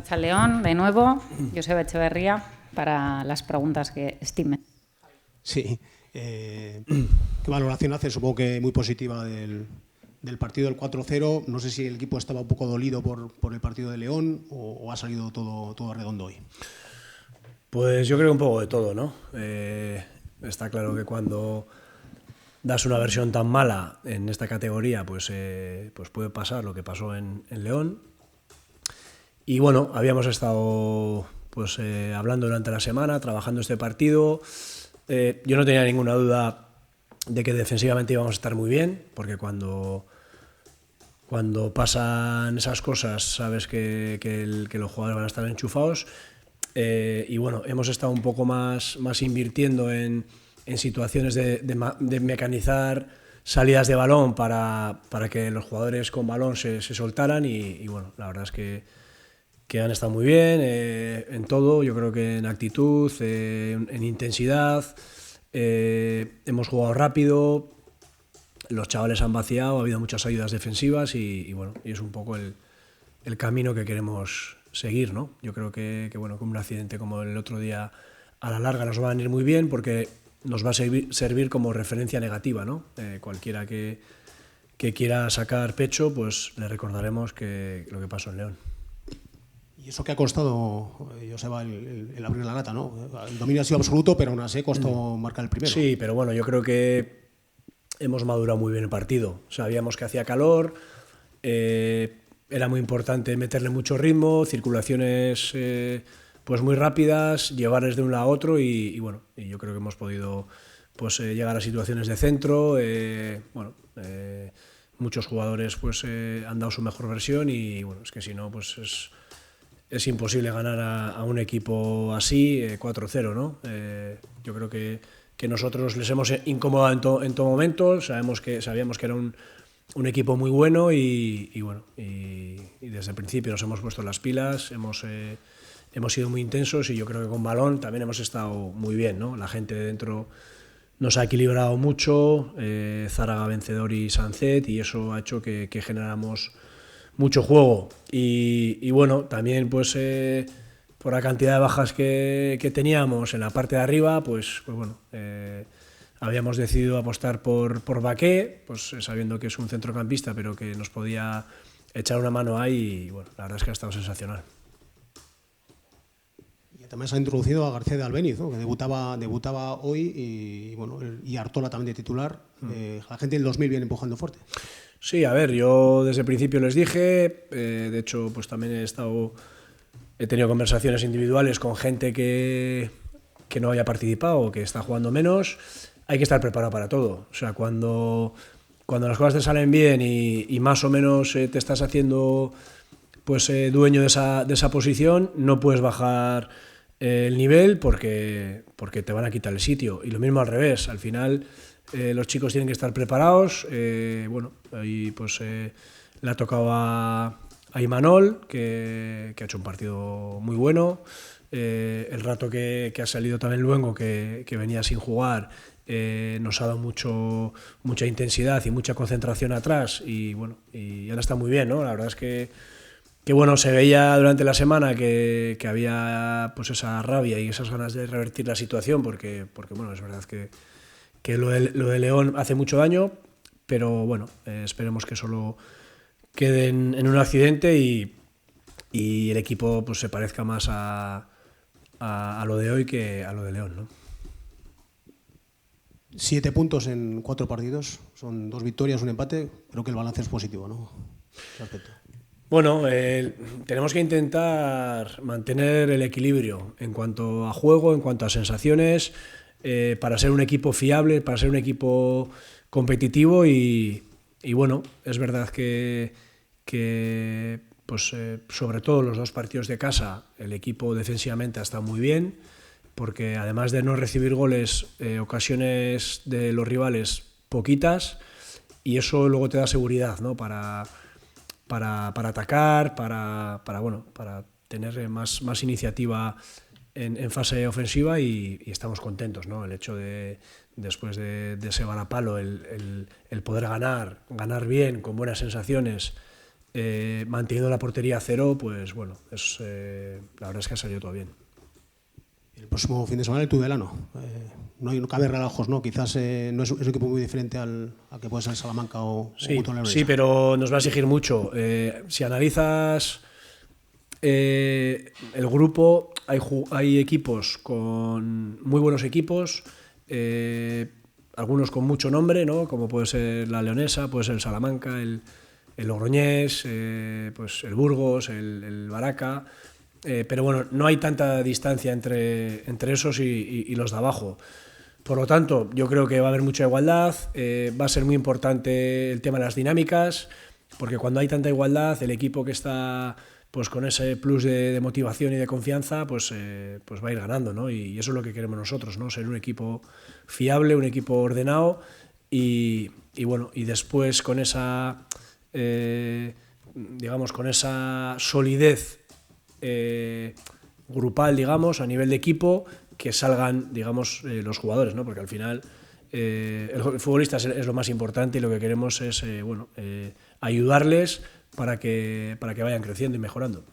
Arratsaldeon, de nuevo, Joseba Echeverría, para las preguntas que estime. Sí. ¿Qué valoración hace? Supongo que muy positiva del partido del 4-0. No sé si el equipo estaba un poco dolido por el partido de León o ha salido todo redondo hoy. Pues yo creo un poco de todo, ¿no? Está claro que cuando das una versión tan mala en esta categoría, pues puede pasar lo que pasó en León. Y bueno, habíamos estado hablando durante la semana, trabajando este partido. Yo no tenía ninguna duda de que defensivamente íbamos a estar muy bien, porque cuando pasan esas cosas sabes que los jugadores van a estar enchufados. Y bueno, hemos estado un poco más invirtiendo en situaciones de mecanizar salidas de balón para que los jugadores con balón se soltaran y bueno, la verdad es que han estado muy bien en todo. Yo creo que en actitud, en intensidad, hemos jugado rápido, los chavales han vaciado, ha habido muchas ayudas defensivas y bueno, y es un poco el camino que queremos seguir, ¿no? Yo creo que bueno, con un accidente como el otro día a la larga nos va a venir muy bien porque nos va a servir como referencia negativa, ¿no? Cualquiera que quiera sacar pecho, pues le recordaremos lo que pasó en León. Y eso que ha costado, Joseba, el abrir la lata, ¿no? El dominio ha sido absoluto, pero aún así costó marcar el primero. Sí, pero bueno, yo creo que hemos madurado muy bien el partido. Sabíamos que hacía calor, era muy importante meterle mucho ritmo, circulaciones pues muy rápidas, llevarles de un lado a otro y bueno, y yo creo que hemos podido llegar a situaciones de centro. Muchos jugadores han dado su mejor versión y bueno, es que si no, pues es imposible ganar a un equipo así 4-0, ¿no? Yo creo que nosotros les hemos incomodado en todo momento. Sabíamos que era un equipo muy bueno y bueno, y desde el principio nos hemos puesto las pilas, hemos sido muy intensos y yo creo que con balón también hemos estado muy bien, ¿no? La gente de dentro nos ha equilibrado mucho, Zárraga vencedor y Sancet, y eso ha hecho que generáramos mucho juego y bueno, también por la cantidad de bajas que teníamos en la parte de arriba, pues bueno, habíamos decidido apostar por Baqué, pues sabiendo que es un centrocampista pero que nos podía echar una mano ahí y bueno, la verdad es que ha estado sensacional. Y también se ha introducido a García de Albéniz, ¿no? Que debutaba hoy y bueno, y Artola también de titular. La gente del 2000 viene empujando fuerte. Sí, a ver, yo desde el principio les dije, de hecho pues también he tenido conversaciones individuales con gente que no haya participado o que está jugando menos. Hay que estar preparado para todo. O sea, cuando las cosas te salen bien y más o menos te estás haciendo dueño de esa posición, no puedes bajar el nivel porque te van a quitar el sitio. Y lo mismo al revés, al final los chicos tienen que estar preparados. Bueno, ahí le ha tocado a Imanol, que ha hecho un partido muy bueno. El rato que ha salido también Luengo, que venía sin jugar, nos ha dado mucha intensidad y mucha concentración atrás y bueno, y ahora está muy bien, ¿no? La verdad es que bueno, se veía durante la semana que había esa rabia y esas ganas de revertir la situación porque bueno, es verdad que lo de León hace mucho daño, pero bueno, esperemos que solo quede en un accidente y el equipo se parezca más a lo de hoy que a lo de León, ¿no? 7 puntos en 4 partidos, son 2 victorias, un empate. Creo que el balance es positivo, ¿no? Perfecto. Bueno, tenemos que intentar mantener el equilibrio en cuanto a juego, en cuanto a sensaciones, para ser un equipo fiable, para ser un equipo competitivo y bueno, es verdad que sobre todo los 2 partidos de casa el equipo defensivamente ha estado muy bien, porque además de no recibir goles, ocasiones de los rivales poquitas, y eso luego te da seguridad, ¿no? para atacar, para tener más iniciativa en fase ofensiva y estamos contentos, ¿no? El hecho de, después de ese varapalo, el poder ganar bien, con buenas sensaciones, manteniendo la portería a cero, pues bueno, la verdad es que ha salido todo bien. El próximo fin de semana el Tudelano. No cabe relajos, ¿no? Quizás no es un equipo muy diferente al que puede ser Salamanca o Leonesa. Sí, pero nos va a exigir mucho. Si analizas el grupo, hay equipos con muy buenos equipos, algunos con mucho nombre, ¿no? Como puede ser la Leonesa, puede ser el Salamanca, el Logroñés, pues el Burgos, el Baraca. Pero bueno, no hay tanta distancia entre esos y los de abajo. Por lo tanto, yo creo que va a haber mucha igualdad, va a ser muy importante el tema de las dinámicas, porque cuando hay tanta igualdad, el equipo que está pues con ese plus de motivación y de confianza, pues va a ir ganando, ¿no? Y eso es lo que queremos nosotros, ¿no? Ser un equipo fiable, un equipo ordenado y bueno, y después con esa, digamos, con esa solidez grupal, digamos, a nivel de equipo, que salgan, digamos, los jugadores, ¿no? Porque al final el futbolista es lo más importante y lo que queremos es ayudarles para que vayan creciendo y mejorando.